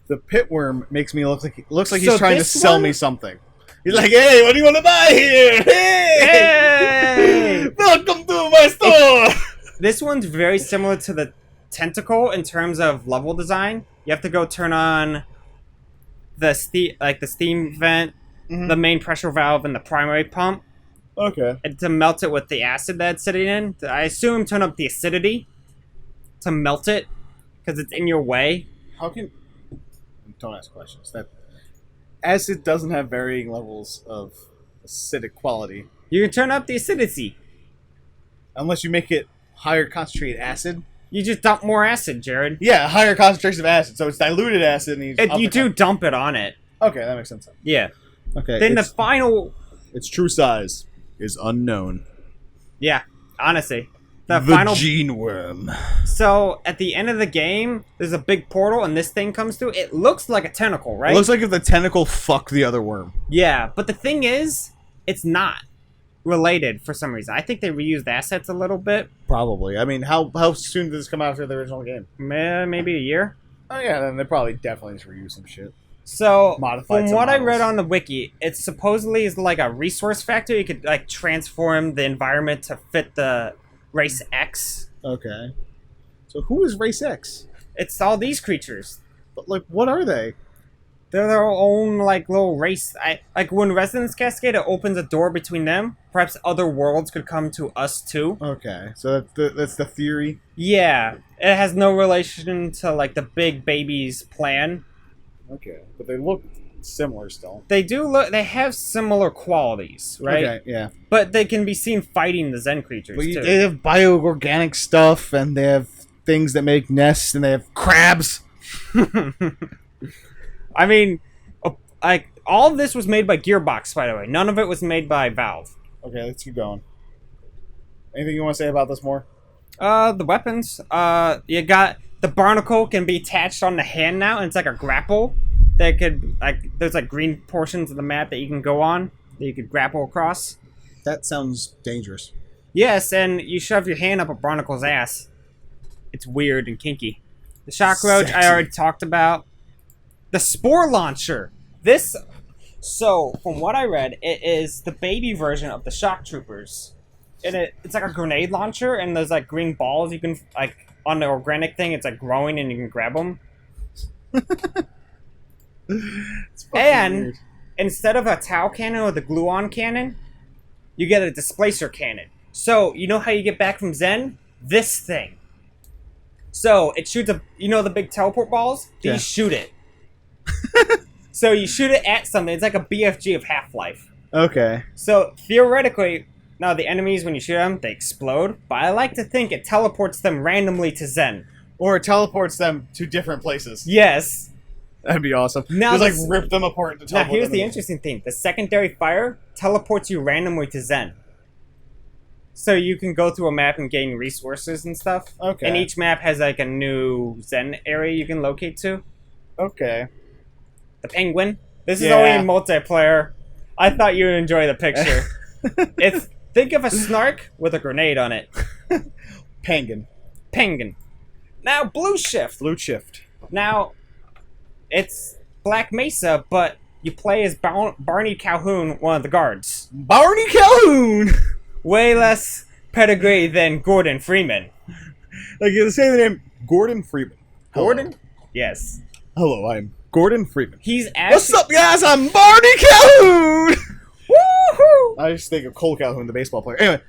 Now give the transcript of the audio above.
The pitworm makes me look like So he's trying to this sell one- me something. He's like, "Hey, what do you want to buy here? Hey! Welcome to my store." This one's very similar to the tentacle in terms of level design. You have to go turn on the steam vent, the main pressure valve, and the primary pump, Okay. and to melt it with the acid that's sitting in. I assume turn up the acidity to melt it because it's in your way. How can? Don't ask questions. That acid doesn't have varying levels of acidic quality You can turn up the acidity. unless you make it higher concentrated acid. You just dump more acid, Jared. Yeah, higher concentration of acid. So it's diluted acid. And You do dump it on it. Okay, that makes sense. Yeah. Okay. Then the final... its true size is unknown. Yeah, honestly. The final... gene worm. So, at the end of the game, there's a big portal and this thing comes through. It looks like a tentacle, right? It looks like if the tentacle fucked the other worm. Yeah, but the thing is, it's not related for some reason. I think they reused assets a little bit. Probably. I mean, how soon did this come out after the original game? Maybe a year. Oh yeah, then they probably definitely just reused some shit. So, Modified from some what I models. read on the wiki, it supposedly is like a resource factory. You could like transform the environment to fit the race X. Okay. So who is Race X? It's all these creatures. But like, what are they? They're their own like little race. Like when Resonance Cascade, it opens a door between them. Perhaps other worlds could come to us too. Okay, so that's the theory. Yeah, it has no relation to like the big baby's plan. Okay, but they look similar still. They do look. They have similar qualities, right? Okay, yeah. But they can be seen fighting the Zen creatures But too. they have bioorganic stuff, and they have things that make nests, and they have crabs. I mean, like all of this was made by Gearbox, by the way. None of it was made by Valve. Okay, let's keep going. Anything you want to say about this more? The weapons. You got the barnacle can be attached on the hand now, and it's like a grapple. That could there's like green portions of the map that you can go on that you could grapple across. That sounds dangerous. Yes, and you shove your hand up a barnacle's ass. It's weird and kinky. The shock roach Sexy. I already talked about. The spore launcher. So from what I read, it is the baby version of the shock troopers. And it's like a grenade launcher, and there's like green balls you can like on the organic thing. It's like growing, and you can grab them. It's fucking And weird. instead of a Tau cannon or the gluon cannon, you get a displacer cannon. So you know how you get back from Zen? This thing. So it shoots the big teleport balls? These Yeah. shoot it. So you shoot it at something. It's like a BFG of Half-Life. Okay. So theoretically, now the enemies, when you shoot them, they explode. But I like to think it teleports them randomly to Zen. Or it teleports them to different places. Yes. That'd be awesome. Now Just this- rip them apart to Now teleport here's them the to- interesting thing. The secondary fire teleports you randomly to Zen. So you can go through a map and gain resources and stuff. Okay. And each map has like a new Zen area you can locate to. Okay. The penguin. This is Yeah. only in multiplayer. I thought you would enjoy the picture. Think of a snark with a grenade on it. Penguin. Penguin. Now Blue Shift. Blue Shift. Now, it's Black Mesa, but you play as Barney Calhoun, one of the guards. Barney Calhoun! Way less pedigree than Gordon Freeman. Like, you say the name Gordon Freeman. Hello. Gordon? Yes. Hello, I'm Gordon Freeman. He's actually... What's up, guys? I'm Barney Calhoun! Woohoo! I just think of Cole Calhoun, the baseball player. Anyway,